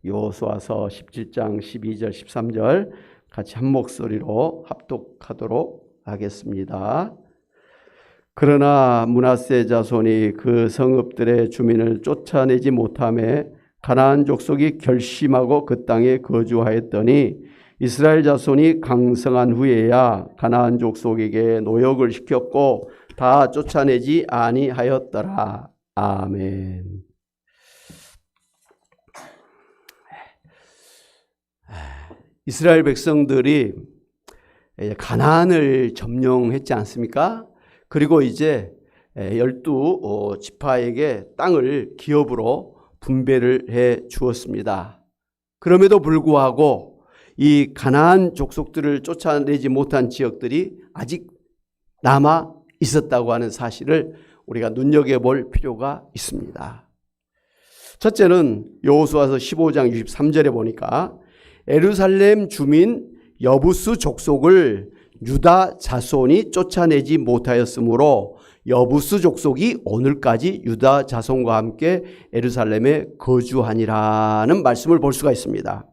여호수아서 17장 12절 13절 같이 한 목소리로 합독하도록 하겠습니다. 그러나 므낫세 자손이 그 성읍들의 주민을 쫓아내지 못하매 가나안 족속이 결심하고 그 땅에 거주하였더니 이스라엘 자손이 강성한 후에야 가나안 족속에게 노역을 시켰고 다 쫓아내지 아니하였더라. 아멘. 이스라엘 백성들이 가나안을 점령했지 않습니까? 그리고 이제 12지파에게 땅을 기업으로 분배를 해 주었습니다. 그럼에도 불구하고 이 가나안 족속들을 쫓아내지 못한 지역들이 아직 남아 있었다고 하는 사실을 우리가 눈여겨볼 필요가 있습니다. 첫째는 여호수아서 15장 63절에 보니까 예루살렘 주민 여부스 족속을 유다 자손이 쫓아내지 못하였으므로 여부스 족속이 오늘까지 유다 자손과 함께 예루살렘에 거주하니라는 말씀을 볼 수가 있습니다.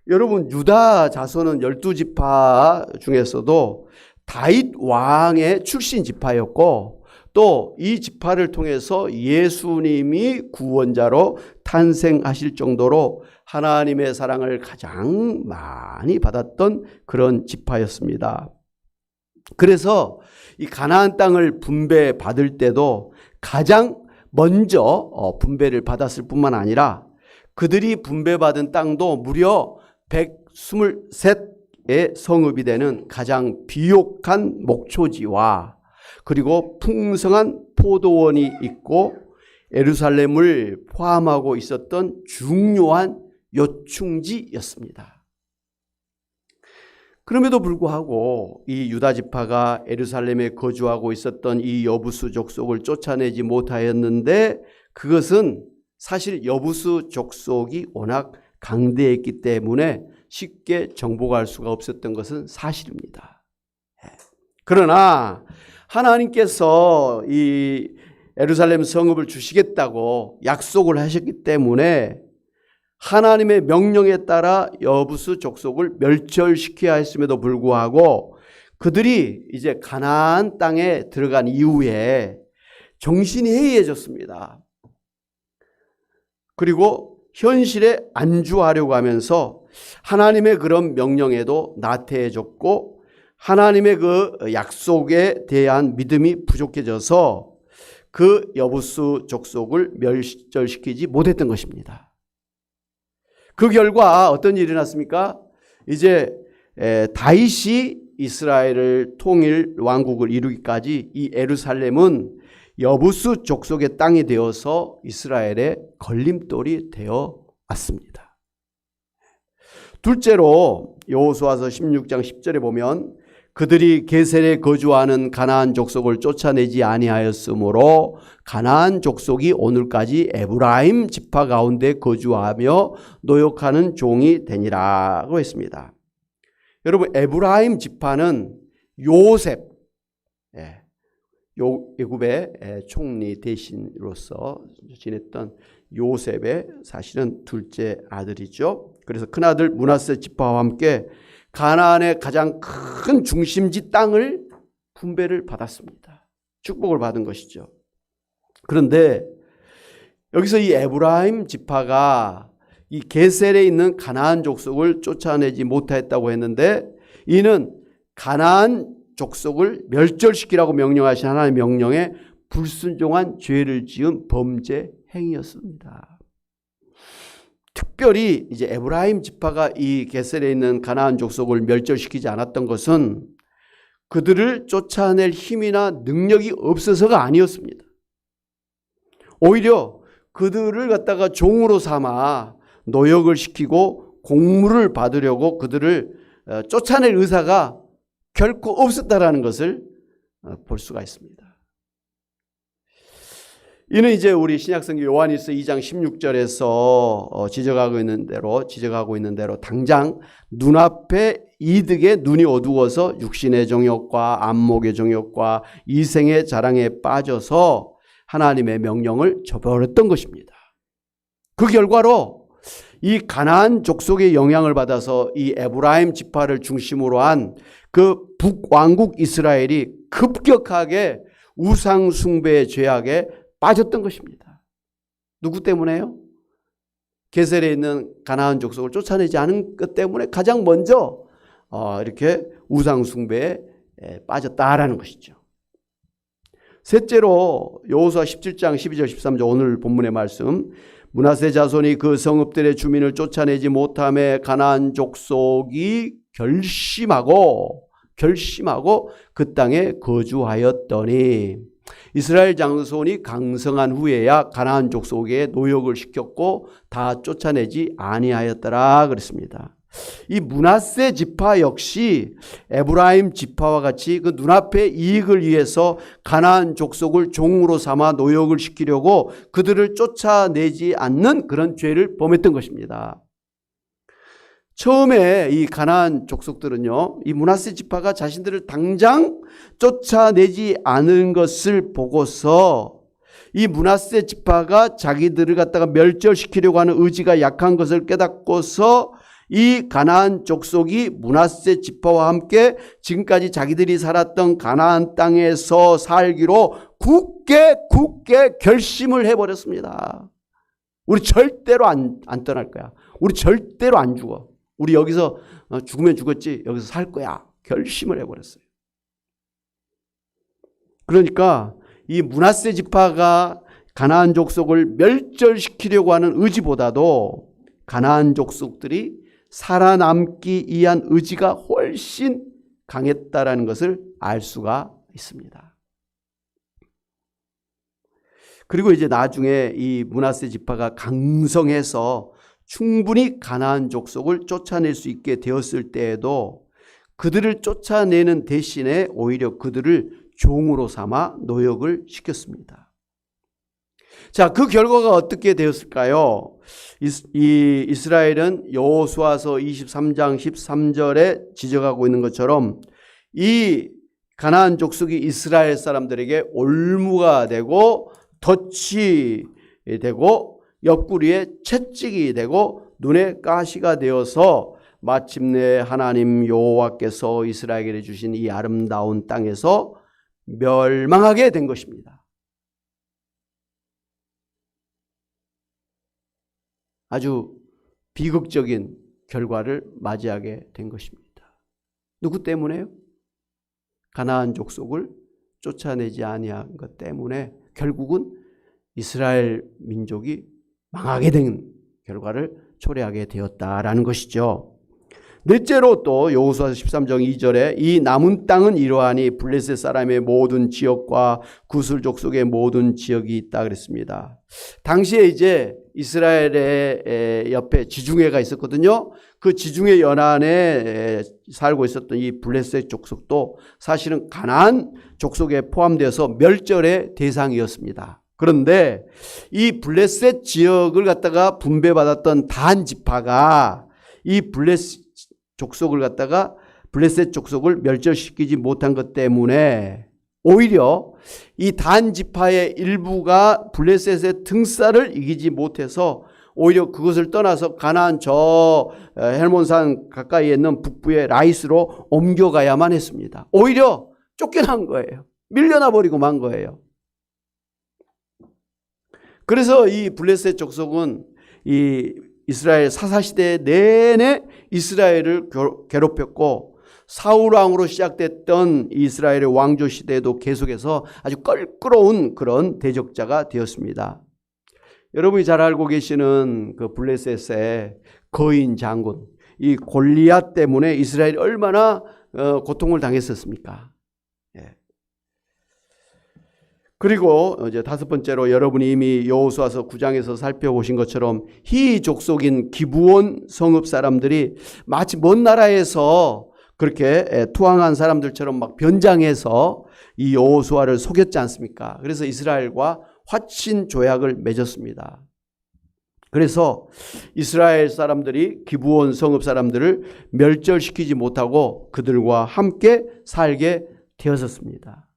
여러분, 유다 자손은 12지파 중에서도 다윗 왕의 출신 지파였고 또 이 지파를 통해서 예수님이 구원자로 탄생하실 정도로 하나님의 사랑을 가장 많이 받았던 그런 지파였습니다. 그래서 이 가나안 땅을 분배받을 때도 가장 먼저 분배를 받았을 뿐만 아니라 그들이 분배받은 땅도 무려 123의 성읍이 되는 가장 비옥한 목초지와 그리고 풍성한 포도원이 있고 예루살렘을 포함하고 있었던 중요한 요충지였습니다. 그럼에도 불구하고 이 유다 지파가 예루살렘에 거주하고 있었던 이 여부스 족속을 쫓아내지 못하였는데 그것은 사실 여부스 족속이 워낙 강대했기 때문에 쉽게 정복할 수가 없었던 것은 사실입니다. 그러나 하나님께서 이 예루살렘 성읍을 주시겠다고 약속을 하셨기 때문에 하나님의 명령에 따라 여부스 족속을 멸절시켜야 했음에도 불구하고 그들이 이제 가나안 땅에 들어간 이후에 정신이 해이해졌습니다. 그리고 현실에 안주하려고 하면서 하나님의 그런 명령에도 나태해졌고 하나님의 그 약속에 대한 믿음이 부족해져서 그 여부스 족속을 멸절시키지 못했던 것입니다. 그 결과 어떤 일이 났습니까? 이제 다윗이 이스라엘을 통일 왕국을 이루기까지 이 예루살렘은 여부스 족속의 땅이 되어서 이스라엘의 걸림돌이 되어 왔습니다. 둘째로 여호수아서 16장 10절에 보면 그들이 게셀에 거주하는 가나안 족속을 쫓아내지 아니하였으므로 가나안 족속이 오늘까지 에브라임 지파 가운데 거주하며 노역하는 종이 되니라고 했습니다. 여러분, 에브라임 지파는 요셉, 애굽의 총리 대신으로서 지냈던 요셉의 사실은 둘째 아들이죠. 그래서 큰아들 므낫세 지파와 함께 가나안의 가장 큰 중심지 땅을 분배를 받았습니다. 축복을 받은 것이죠. 그런데 여기서 이 에브라임 지파가 이 게셀에 있는 가나안 족속을 쫓아내지 못했다고 했는데 이는 가나안 족속을 멸절시키라고 명령하신 하나님의 명령에 불순종한 죄를 지은 범죄 행위였습니다. 특별히 이제 에브라임 지파가 이 게셀에 있는 가나안 족속을 멸절시키지 않았던 것은 그들을 쫓아낼 힘이나 능력이 없어서가 아니었습니다. 오히려 그들을 갖다가 종으로 삼아 노역을 시키고 공물을 받으려고 그들을 쫓아낼 의사가 결코 없었다라는 것을 볼 수가 있습니다. 이는 이제 우리 신약성경 요한일서 2장 16절에서 지적하고 있는 대로 당장 눈앞에 이득에 눈이 어두워서 육신의 정욕과 안목의 정욕과 이생의 자랑에 빠져서 하나님의 명령을 저버렸던 것입니다. 그 결과로 이 가나안 족속의 영향을 받아서 이 에브라임 지파를 중심으로 한 그 북왕국 이스라엘이 급격하게 우상 숭배의 죄악에 빠졌던 것입니다. 누구 때문에요? 게셀에 있는 가나안 족속을 쫓아내지 않은 것 때문에 가장 먼저 이렇게 우상 숭배에 빠졌다라는 것이죠. 셋째로 여호수아 17장 12절 13절 오늘 본문의 말씀, 므낫세 자손이 그 성읍들의 주민을 쫓아내지 못함에 가나안 족속이 결심하고 그 땅에 거주하였더니, 이스라엘 장손이 강성한 후에야 가나안 족속에 노역을 시켰고 다 쫓아내지 아니하였더라 그랬습니다. 이 므낫세 지파 역시 에브라임 지파와 같이 그 눈앞의 이익을 위해서 가나안 족속을 종으로 삼아 노역을 시키려고 그들을 쫓아내지 않는 그런 죄를 범했던 것입니다. 처음에 이 가나안 족속들은요, 이 므낫세 지파가 자신들을 당장 쫓아내지 않은 것을 보고서 이 므낫세 지파가 자기들을 갖다가 멸절시키려고 하는 의지가 약한 것을 깨닫고서 이 가나안 족속이 므낫세 지파와 함께 지금까지 자기들이 살았던 가나안 땅에서 살기로 굳게 결심을 해버렸습니다. 우리 절대로 안 떠날 거야. 우리 절대로 안 죽어. 우리 여기서 죽으면 죽었지 여기서 살 거야. 결심을 해버렸어요. 그러니까 이 므낫세 지파가 가나안 족속을 멸절시키려고 하는 의지보다도 가나안 족속들이 살아남기 위한 의지가 훨씬 강했다라는 것을 알 수가 있습니다. 그리고 이제 나중에 이 므낫세 지파가 강성해서 충분히 가나안 족속을 쫓아낼 수 있게 되었을 때에도 그들을 쫓아내는 대신에 오히려 그들을 종으로 삼아 노역을 시켰습니다. 자, 그 결과가 어떻게 되었을까요? 이 이스라엘은 여호수아서 23장 13절에 지적하고 있는 것처럼 이 가나안 족속이 이스라엘 사람들에게 올무가 되고 덫이 되고 옆구리에 채찍이 되고 눈에 가시가 되어서 마침내 하나님 여호와께서 이스라엘에게 주신 이 아름다운 땅에서 멸망하게 된 것입니다. 아주 비극적인 결과를 맞이하게 된 것입니다. 누구 때문에요? 가나안 족속을 쫓아내지 아니한 것 때문에 결국은 이스라엘 민족이 망하게 된 결과를 초래하게 되었다라는 것이죠. 넷째로 또 여호수아 13장 2절에 이 남은 땅은 이러하니 블레셋 사람의 모든 지역과 구슬 족속의 모든 지역이 있다 그랬습니다. 당시에 이제 이스라엘의 옆에 지중해가 있었거든요. 그 지중해 연안에 살고 있었던 이 블레셋 족속도 사실은 가나안 족속에 포함되어서 멸절의 대상이었습니다. 그런데 이 블레셋 지역을 갖다가 분배받았던 단 지파가 이 블레셋 족속을 멸절시키지 못한 것 때문에 오히려 이 단 지파의 일부가 블레셋의 등살을 이기지 못해서 오히려 그것을 떠나서 가나안 저 헬몬산 가까이에 있는 북부의 라이스로 옮겨가야만 했습니다. 오히려 쫓겨난 거예요. 밀려나 버리고 만 거예요. 그래서 이 블레셋 족속은 이 이스라엘 사사시대 내내 이스라엘을 괴롭혔고 사울왕으로 시작됐던 이스라엘의 왕조 시대에도 계속해서 아주 껄끄러운 그런 대적자가 되었습니다. 여러분이 잘 알고 계시는 그 블레셋의 거인 장군 이 골리앗 때문에 이스라엘이 얼마나 고통을 당했었습니까? 예. 그리고 이제 다섯 번째로 여러분이 이미 여호수아서 9장에서 살펴보신 것처럼 히 족속인 기브온 성읍 사람들이 마치 먼 나라에서 그렇게 투항한 사람들처럼 막 변장해서 이 여호수아를 속였지 않습니까? 그래서 이스라엘과 화친 조약을 맺었습니다. 그래서 이스라엘 사람들이 기브온 성읍 사람들을 멸절시키지 못하고 그들과 함께 살게 되었습니다.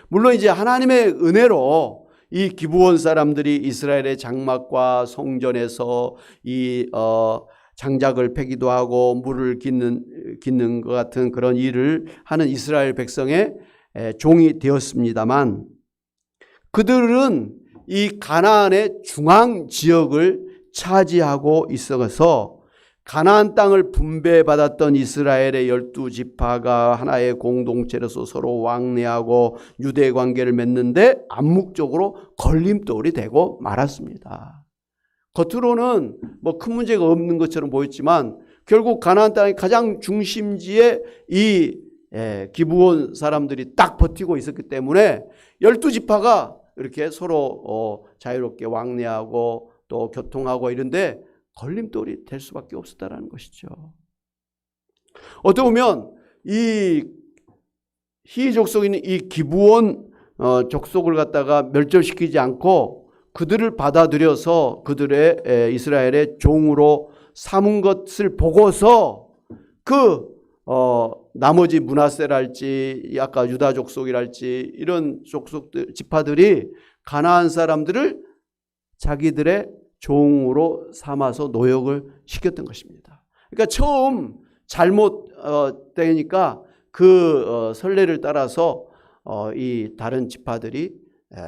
물론 이제 하나님의 은혜로 이 기브온 사람들이 이스라엘의 장막과 성전에서 이 장작을 패기도 하고 물을 깃는 것 같은 그런 일을 하는 이스라엘 백성의 종이 되었습니다만, 그들은 이 가나안의 중앙 지역을 차지하고 있어서 가나안 땅을 분배받았던 이스라엘의 12지파가 하나의 공동체로서 서로 왕래하고 유대 관계를 맺는데 암묵적으로 걸림돌이 되고 말았습니다. 겉으로는 뭐 큰 문제가 없는 것처럼 보였지만 결국 가나안 땅의 가장 중심지에 이 기브온 사람들이 딱 버티고 있었기 때문에 12지파가 이렇게 서로 자유롭게 왕래하고 또 교통하고 이런데 걸림돌이 될 수밖에 없었다라는 것이죠. 어떻게 보면 이 히 족속인 이 기브온 족속을 갖다가 멸절시키지 않고 그들을 받아들여서 그들의 이스라엘의 종으로 삼은 것을 보고서 그 나머지 므낫세랄지 아까 유다 족속이랄지 이런 족속들 지파들이 가나안 사람들을 자기들의 종으로 삼아서 노역을 시켰던 것입니다. 그러니까 처음 잘못되니까 그 선례를 따라서 이 다른 지파들이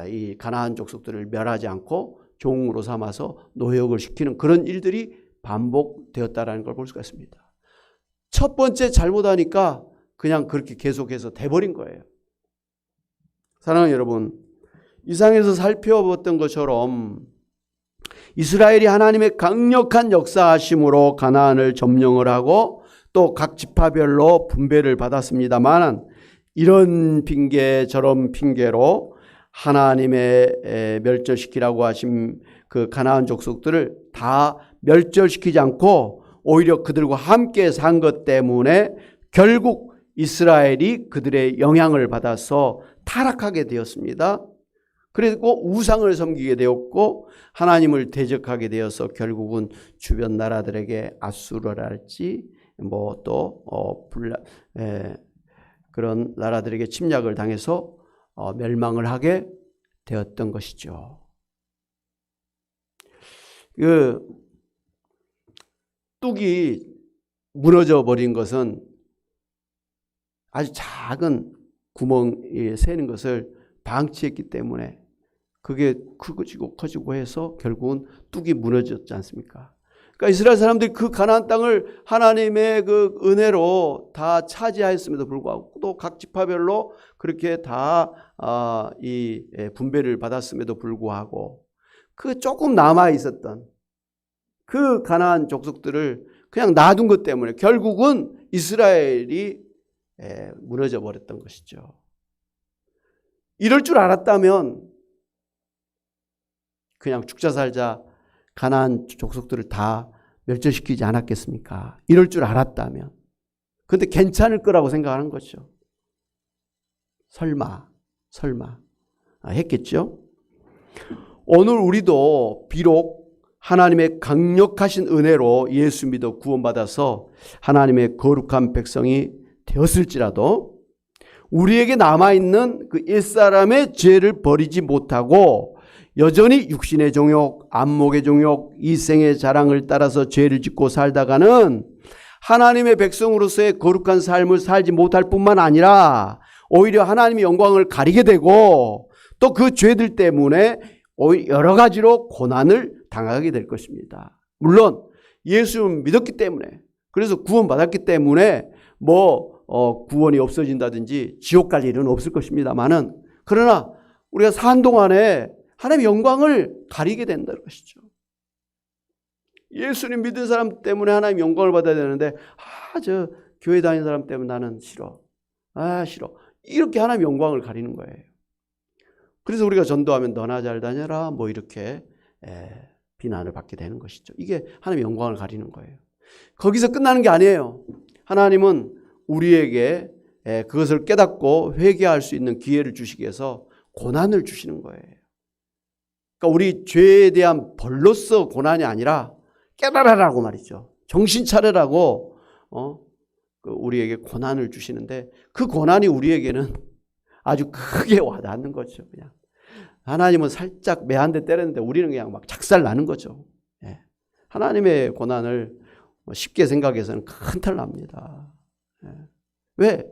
이 가나안 족속들을 멸하지 않고 종으로 삼아서 노역을 시키는 그런 일들이 반복되었다는 걸 볼 수가 있습니다. 첫 번째 잘못하니까 그냥 그렇게 계속해서 돼버린 거예요. 사랑하는 여러분, 이상에서 살펴봤던 것처럼 이스라엘이 하나님의 강력한 역사하심으로 가나안을 점령을 하고 또 각 지파별로 분배를 받았습니다만 이런 핑계 저런 핑계로 하나님의 멸절시키라고 하신 그 가나안 족속들을 다 멸절시키지 않고 오히려 그들과 함께 산 것 때문에 결국 이스라엘이 그들의 영향을 받아서 타락하게 되었습니다. 그리고 우상을 섬기게 되었고 하나님을 대적하게 되어서 결국은 주변 나라들에게 아수르랄지 뭐 또 그런 나라들에게 침략을 당해서 멸망을 하게 되었던 것이죠. 그 뚝이 무너져 버린 것은 아주 작은 구멍이 새는 것을 방치했기 때문에 그게 커지고 해서 결국은 뚝이 무너졌지 않습니까? 그러니까 이스라엘 사람들이 그 가나안 땅을 하나님의 그 은혜로 다 차지하였음에도 불구하고 또 각 지파별로 그렇게 다 이 분배를 받았음에도 불구하고 그 조금 남아 있었던 그 가나안 족속들을 그냥 놔둔 것 때문에 결국은 이스라엘이 무너져 버렸던 것이죠. 이럴 줄 알았다면 그냥 죽자 살자 가나안 족속들을 다 멸절시키지 않았겠습니까? 이럴 줄 알았다면. 그런데 괜찮을 거라고 생각하는 거죠. 설마 했겠죠? 오늘 우리도 비록 하나님의 강력하신 은혜로 예수 믿어 구원받아서 하나님의 거룩한 백성이 되었을지라도 우리에게 남아있는 그 옛사람의 죄를 버리지 못하고 여전히 육신의 종욕, 안목의 종욕, 이생의 자랑을 따라서 죄를 짓고 살다가는 하나님의 백성으로서의 거룩한 삶을 살지 못할 뿐만 아니라 오히려 하나님의 영광을 가리게 되고 또 그 죄들 때문에 여러 가지로 고난을 당하게 될 것입니다. 물론 예수를 믿었기 때문에 그래서 구원받았기 때문에 구원이 없어진다든지 지옥 갈 일은 없을 것입니다만은 그러나 우리가 산 동안에 하나님의 영광을 가리게 된다는 것이죠. 예수님 믿은 사람 때문에 하나님의 영광을 받아야 되는데 저 교회 다니는 사람 때문에 나는 싫어. 싫어. 이렇게 하나님의 영광을 가리는 거예요. 그래서 우리가 전도하면 너나 잘 다녀라 이렇게 비난을 받게 되는 것이죠. 이게 하나님의 영광을 가리는 거예요. 거기서 끝나는 게 아니에요. 하나님은 우리에게 그것을 깨닫고 회개할 수 있는 기회를 주시기 위해서 고난을 주시는 거예요. 그러니까 우리 죄에 대한 벌로서 고난이 아니라 깨달아라고 말이죠. 정신 차려라고 우리에게 고난을 주시는데 그 고난이 우리에게는 아주 크게 와닿는 거죠. 그냥 하나님은 살짝 매 한 대 때렸는데 우리는 그냥 막 작살 나는 거죠. 예. 하나님의 고난을 쉽게 생각해서는 큰 탈 납니다. 예. 왜?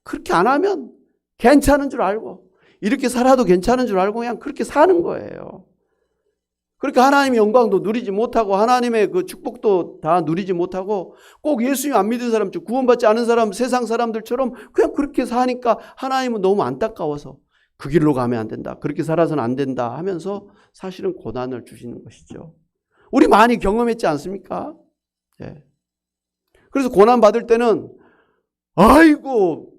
그렇게 안 하면 괜찮은 줄 알고, 이렇게 살아도 괜찮은 줄 알고 그냥 그렇게 사는 거예요. 그렇게 하나님의 영광도 누리지 못하고 하나님의 그 축복도 다 누리지 못하고 꼭 예수님 안 믿은 사람, 구원받지 않은 사람, 세상 사람들처럼 그냥 그렇게 사니까 하나님은 너무 안타까워서 그 길로 가면 안 된다, 그렇게 살아서는 안 된다 하면서 사실은 고난을 주시는 것이죠. 우리 많이 경험했지 않습니까? 예. 그래서 고난 받을 때는 아이고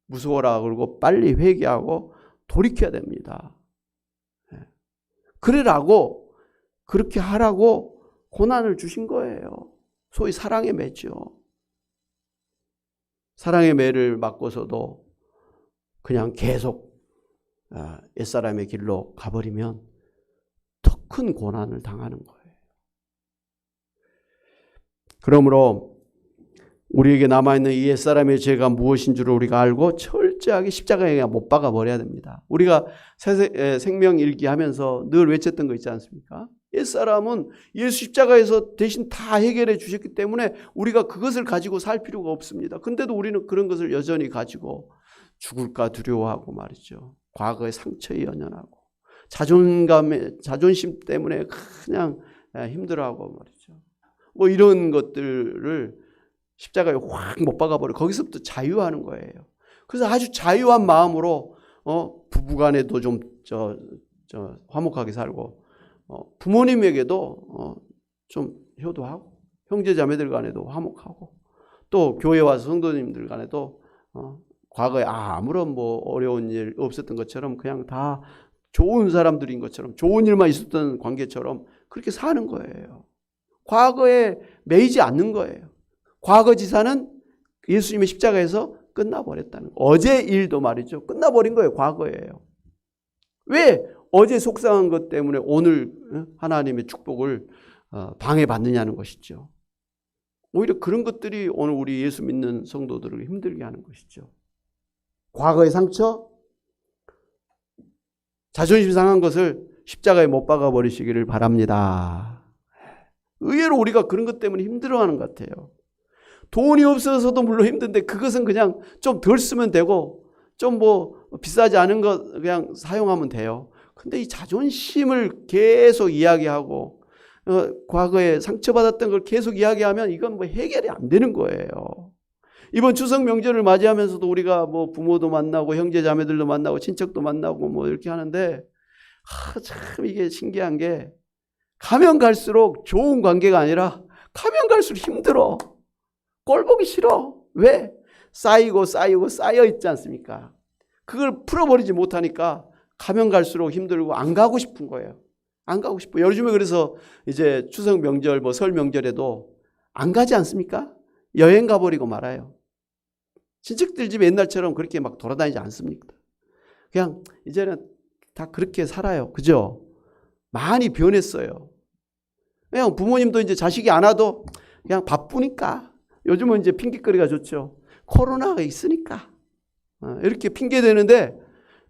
무서워라 그러고 빨리 회개하고 돌이켜야 됩니다. 예. 그러라고, 그렇게 하라고 고난을 주신 거예요. 소위 사랑의 매죠. 사랑의 매를 맞고서도 그냥 계속 옛사람의 길로 가버리면 더 큰 고난을 당하는 거예요. 그러므로 우리에게 남아있는 이 옛사람의 죄가 무엇인 줄 우리가 알고 철저하게 십자가에 못 박아 버려야 됩니다. 우리가 생명일기 하면서 늘 외쳤던 거 있지 않습니까? 옛사람은 예수 십자가에서 대신 다 해결해 주셨기 때문에 우리가 그것을 가지고 살 필요가 없습니다. 근데도 우리는 그런 것을 여전히 가지고 죽을까 두려워하고 말이죠. 과거의 상처에 연연하고 자존심 때문에 그냥 힘들어하고 말이죠. 뭐 이런 것들을 십자가에 확 못 박아버려 거기서부터 자유하는 거예요. 그래서 아주 자유한 마음으로 부부간에도 좀 화목하게 살고 부모님에게도 좀 효도하고 형제자매들 간에도 화목하고 또 교회 와서 성도님들 간에도 과거에 아무런 뭐 어려운 일 없었던 것처럼 그냥 다 좋은 사람들인 것처럼 좋은 일만 있었던 관계처럼 그렇게 사는 거예요. 과거에 매이지 않는 거예요. 과거 지사는 예수님의 십자가에서 끝나버렸다는 거예요. 어제 일도 말이죠. 끝나버린 거예요. 과거예요. 왜 어제 속상한 것 때문에 오늘 하나님의 축복을 방해받느냐는 것이죠. 오히려 그런 것들이 오늘 우리 예수 믿는 성도들을 힘들게 하는 것이죠. 과거의 상처, 자존심 상한 것을 십자가에 못 박아 버리시기를 바랍니다. 의외로 우리가 그런 것 때문에 힘들어하는 것 같아요. 돈이 없어서도 물론 힘든데 그것은 그냥 좀 덜 쓰면 되고 좀 뭐 비싸지 않은 것 그냥 사용하면 돼요. 근데 이 자존심을 계속 이야기하고 과거에 상처받았던 걸 계속 이야기하면 이건 뭐 해결이 안 되는 거예요. 이번 추석 명절을 맞이하면서도 우리가 뭐 부모도 만나고 형제 자매들도 만나고 친척도 만나고 뭐 이렇게 하는데 참 이게 신기한 게 가면 갈수록 좋은 관계가 아니라 가면 갈수록 힘들어. 꼴 보기 싫어. 왜? 쌓이고 쌓여 있지 않습니까? 그걸 풀어버리지 못하니까 가면 갈수록 힘들고 안 가고 싶은 거예요. 안 가고 싶어. 요즘에 그래서 이제 추석 명절 뭐 설 명절에도 안 가지 않습니까? 여행 가버리고 말아요. 친척들 집에 옛날처럼 그렇게 막 돌아다니지 않습니까? 그냥 이제는 다 그렇게 살아요. 그죠? 많이 변했어요. 그냥 부모님도 이제 자식이 안 와도 그냥 바쁘니까. 요즘은 이제 핑계거리가 좋죠. 코로나가 있으니까. 이렇게 핑계 대는데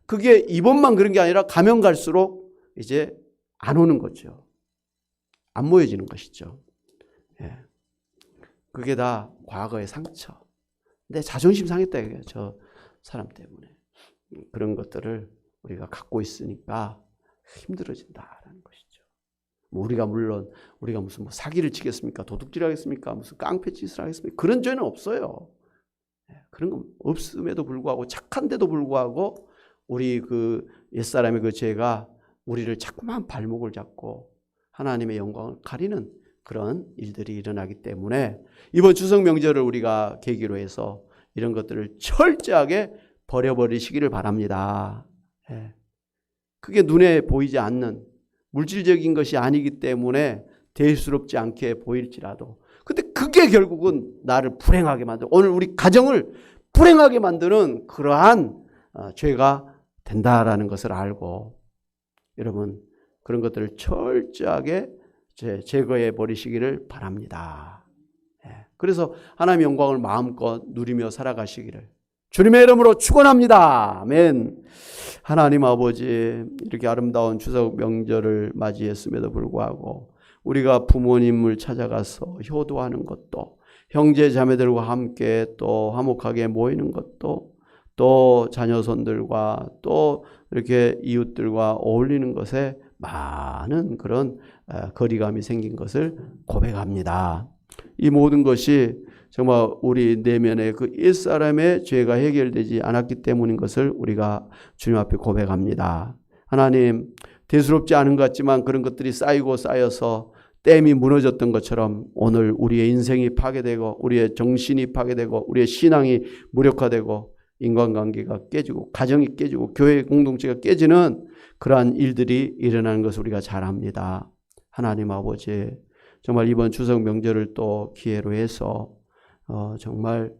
그게 이번만 그런 게 아니라 가면 갈수록 이제 안 오는 거죠. 안 모여지는 것이죠. 예. 그게 다 과거의 상처. 내 자존심 상했다 이거예요. 저 사람 때문에. 그런 것들을 우리가 갖고 있으니까 힘들어진다라는 것이죠. 우리가 물론 우리가 무슨 뭐 사기를 치겠습니까? 도둑질 하겠습니까? 무슨 깡패 짓을 하겠습니까? 그런 죄는 없어요. 그런 건 없음에도 불구하고 착한데도 불구하고 우리 그 옛사람의 그 죄가 우리를 자꾸만 발목을 잡고 하나님의 영광을 가리는 그런 일들이 일어나기 때문에 이번 추석 명절을 우리가 계기로 해서 이런 것들을 철저하게 버려버리시기를 바랍니다. 그게 눈에 보이지 않는 물질적인 것이 아니기 때문에 대수롭지 않게 보일지라도 근데 그게 결국은 나를 불행하게 만들어 오늘 우리 가정을 불행하게 만드는 그러한 죄가 된다라는 것을 알고 여러분 그런 것들을 철저하게 제거해 버리시기를 바랍니다. 그래서 하나님의 영광을 마음껏 누리며 살아가시기를 주님의 이름으로 축원합니다. 아멘. 하나님 아버지, 이렇게 아름다운 추석 명절을 맞이했음에도 불구하고 우리가 부모님을 찾아가서 효도하는 것도, 형제 자매들과 함께 또 화목하게 모이는 것도, 또 자녀손들과 또 이렇게 이웃들과 어울리는 것에 많은 그런 거리감이 생긴 것을 고백합니다. 이 모든 것이 정말 우리 내면의 그 옛사람의 죄가 해결되지 않았기 때문인 것을 우리가 주님 앞에 고백합니다. 하나님, 대수롭지 않은 것 같지만 그런 것들이 쌓이고 쌓여서 댐이 무너졌던 것처럼 오늘 우리의 인생이 파괴되고 우리의 정신이 파괴되고 우리의 신앙이 무력화되고 인간관계가 깨지고 가정이 깨지고 교회 공동체가 깨지는 그러한 일들이 일어나는 것을 우리가 잘 압니다. 하나님 아버지, 정말 이번 추석 명절을 또 기회로 해서 정말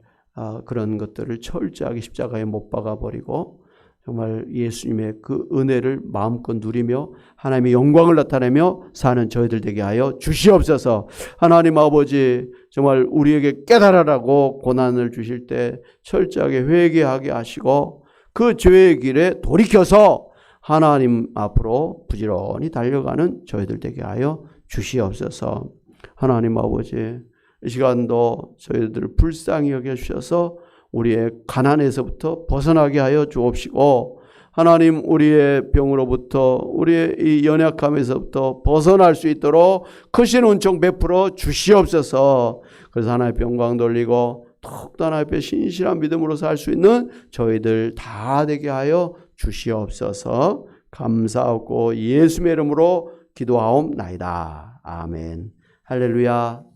그런 것들을 철저하게 십자가에 못 박아버리고 정말 예수님의 그 은혜를 마음껏 누리며 하나님의 영광을 나타내며 사는 저희들 되게 하여 주시옵소서. 하나님 아버지, 정말 우리에게 깨달으라고 고난을 주실 때 철저하게 회개하게 하시고 그 죄의 길에 돌이켜서 하나님 앞으로 부지런히 달려가는 저희들 되게 하여 주시옵소서. 하나님 아버지, 이 시간도 저희들을 불쌍히 여겨주셔서 우리의 가난에서부터 벗어나게 하여 주옵시고, 하나님 우리의 병으로부터 우리의 이 연약함에서부터 벗어날 수 있도록 크신 은총 베풀어 주시옵소서. 그래서 하나님의 영광 돌리고 더욱더 하나님 앞에 신실한 믿음으로 살 수 있는 저희들 다 되게 하여 주시옵소서. 감사하고 예수의 이름으로 기도하옵나이다. 아멘. 할렐루야.